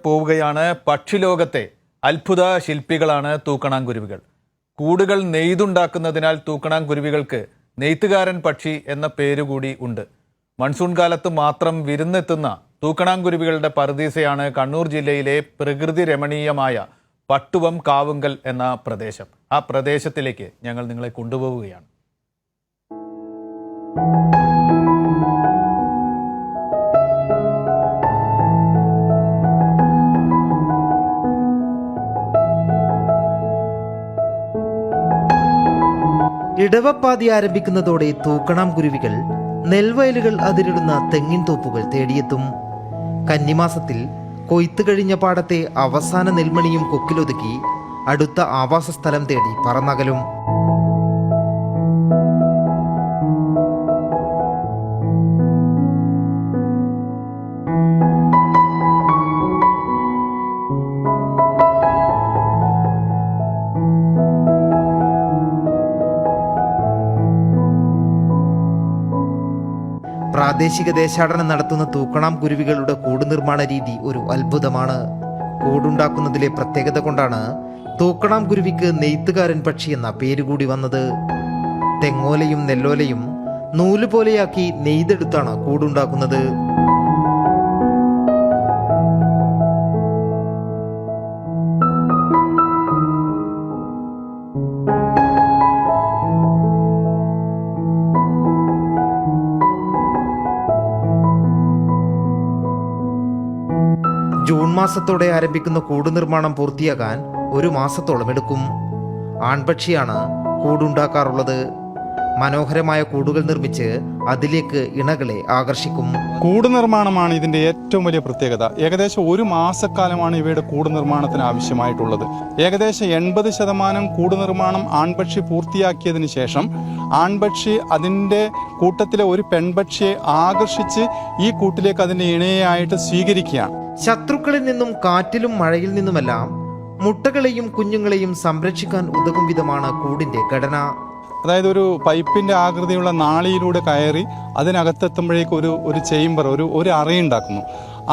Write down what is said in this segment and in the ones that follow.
പോവുകയാണ്. പക്ഷിലോകത്തെ അത്ഭുത ശില്പികളാണ് തൂക്കണാംകുരുവികൾ. കൂടുകൾ നെയ്തുണ്ടാക്കുന്നതിനാൽ തൂക്കണാംകുരുവികൾക്ക് നെയ്ത്തുകാരൻ പക്ഷി എന്ന പേരുകൂടി ഉണ്ട്. മൺസൂൺ കാലത്ത് മാത്രം വിരുന്നെത്തുന്ന തൂക്കണാംകുരുവികളുടെ പറുദീസയാണ് കണ്ണൂർ ജില്ലയിലെ പ്രകൃതി രമണീയമായ പട്ടുവം കാവുങ്കൽ എന്ന പ്രദേശം. ആ പ്രദേശത്തിലേക്ക് ഞങ്ങൾ നിങ്ങളെ കൊണ്ടുപോവുകയാണ്. ഇടവപ്പാതി ആരംഭിക്കുന്നതോടെ തൂക്കണാംകുരുവികൾ നെൽവയലുകൾ അതിരിടുന്ന തെങ്ങിൻ തോപ്പുകൾ തേടിയെത്തും. കന്നിമാസത്തിൽ കൊയ്ത്ത് കഴിഞ്ഞ പാടത്തെ അവസാന നെൽമണിയും കൊക്കിലൊതുക്കി അടുത്ത ആവാസ സ്ഥലം തേടി പറന്നകലും. പ്രാദേശിക ദേശാടനം നടത്തുന്ന തൂക്കണാംകുരുവികളുടെ കൂട് നിർമ്മാണ രീതി ഒരു അത്ഭുതമാണ്. കൂടുണ്ടാക്കുന്നതിലെ പ്രത്യേകത കൊണ്ടാണ് തൂക്കണാംകുരുവിക്ക് നെയ്ത്തുകാരൻ പക്ഷി എന്ന പേരുകൂടി വന്നത്. തെങ്ങോലയും നെല്ലോലയും നൂലുപോലെയാക്കി നെയ്തെടുത്താണ് കൂടുണ്ടാക്കുന്നത്. ജൂൺ മാസത്തോടെ ആരംഭിക്കുന്ന കൂട് നിർമ്മാണം പൂർത്തിയാകാൻ 1 മാസത്തോളം എടുക്കും. ആൺപക്ഷിയാണ് കൂടുണ്ടാക്കാറുള്ളത്. മനോഹരമായ കൂടുകൾ നിർമ്മിച്ച് അതിലേക്ക് ഇണകളെ ആകർഷിക്കും. കൂട് നിർമ്മാണമാണ് ഇതിൻ്റെ ഏറ്റവും വലിയ പ്രത്യേകത. ഏകദേശം 1 മാസക്കാലമാണ് ഇവയുടെ കൂട് നിർമ്മാണത്തിന് ആവശ്യമായിട്ടുള്ളത്. ഏകദേശം 80% കൂട് നിർമ്മാണം ആൺപക്ഷി പൂർത്തിയാക്കിയതിന് ശേഷം ആൺപക്ഷി അതിൻ്റെ കൂട്ടത്തിലെ ഒരു പെൺപക്ഷിയെ ആകർഷിച്ച് ഈ കൂട്ടിലേക്ക് അതിൻ്റെ ഇണയായിട്ട് സ്വീകരിക്കുകയാണ്. ശത്രുക്കളിൽ നിന്നും കാറ്റിലും മഴയിൽ നിന്നുമെല്ലാം മുട്ടകളെയും കുഞ്ഞുങ്ങളെയും സംരക്ഷിക്കാൻ ഉതകും വിധമാണ് കൂടിന്റെ ഘടന. അതായത് ഒരു പൈപ്പിൻ്റെ ആകൃതിയുള്ള നാളിയിലൂടെ കയറി അതിനകത്തെത്തുമ്പോഴേക്ക് ഒരു ചേംബർ, ഒരു അറയുണ്ടാക്കുന്നു.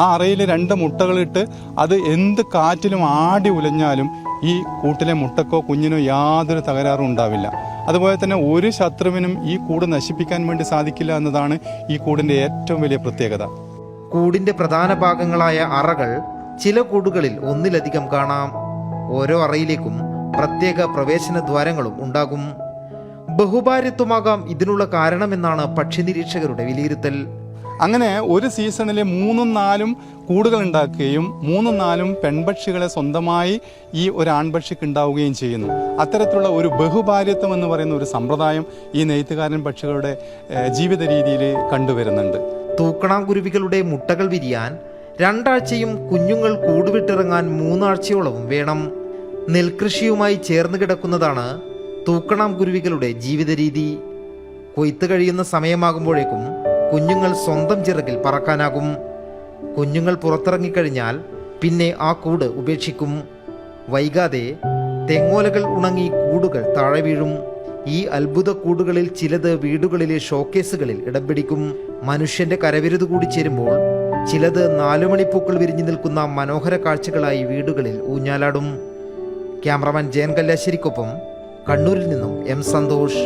ആ അറയിൽ 2 മുട്ടകളിട്ട് അത് എന്ത് കാറ്റിലും ആടി ഉലഞ്ഞാലും ഈ കൂട്ടിലെ മുട്ടക്കോ കുഞ്ഞിനോ യാതൊരു തകരാറും ഉണ്ടാവില്ല. അതുപോലെ തന്നെ ഒരു ശത്രുവിനും ഈ കൂട് നശിപ്പിക്കാൻ വേണ്ടി സാധിക്കില്ല എന്നതാണ് ഈ കൂടിൻ്റെ ഏറ്റവും വലിയ പ്രത്യേകത. കൂടിന്റെ പ്രധാന ഭാഗങ്ങളായ അറകൾ ചില കൂടുകളിൽ ഒന്നിലധികം കാണാം. ഓരോ അറയിലേക്കും പ്രത്യേക പ്രവേശന ദ്വാരങ്ങളും ഉണ്ടാകും. ബഹുഭാര്യത്വമാകാം ഇതിനുള്ള കാരണമെന്നാണ് പക്ഷി നിരീക്ഷകരുടെ വിലയിരുത്തൽ. അങ്ങനെ ഒരു സീസണിലെ 3-4 കൂടുകൾ ഉണ്ടാക്കുകയും 3-4 പെൺപക്ഷികളെ സ്വന്തമായി ഈ ഒരു ആൺപക്ഷിക്ക് ഉണ്ടാവുകയും ചെയ്യുന്നു. അത്തരത്തിലുള്ള ഒരു ബഹുഭാര്യത്വം എന്ന് പറയുന്ന ഒരു സമ്പ്രദായം ഈ നെയ്ത്തുകാരൻ പക്ഷികളുടെ ജീവിത രീതിയിൽ കണ്ടുവരുന്നുണ്ട്. തൂക്കണാംകുരുവികളുടെ മുട്ടകൾ വിരിയാൻ 2 ആഴ്ചയും കുഞ്ഞുങ്ങൾ കൂടുവിട്ടിറങ്ങാൻ 3 ആഴ്ചയോളവും വേണം. നെൽകൃഷിയുമായി ചേർന്ന് കിടക്കുന്നതാണ് തൂക്കണാംകുരുവികളുടെ ജീവിത രീതി. കൊയ്ത്ത് കഴിയുന്ന സമയമാകുമ്പോഴേക്കും കുഞ്ഞുങ്ങൾ സ്വന്തം ചിറകിൽ പറക്കാനാകും. കുഞ്ഞുങ്ങൾ പുറത്തിറങ്ങിക്കഴിഞ്ഞാൽ പിന്നെ ആ കൂട് ഉപേക്ഷിക്കും. വൈകാതെ തെങ്ങോലകൾ ഉണങ്ങി കൂടുകൾ താഴെ വീഴും. ഈ അത്ഭുത കൂടുകളിൽ ചിലത് വീടുകളിലെ ഷോക്കേസുകളിൽ ഇടം പിടിക്കും. മനുഷ്യന്റെ കരവിരുത് കൂടി ചേരുമ്പോൾ ചിലത് 4 മണിപ്പൂക്കൾ വിരിഞ്ഞു നിൽക്കുന്ന മനോഹര കാഴ്ചകളായി വീടുകളിൽ ഊഞ്ഞാലാടും. ക്യാമറമാൻ ജയൻ കല്ലാശ്ശേരിക്കൊപ്പം കണ്ണൂരിൽ നിന്നും എം സന്തോഷ്.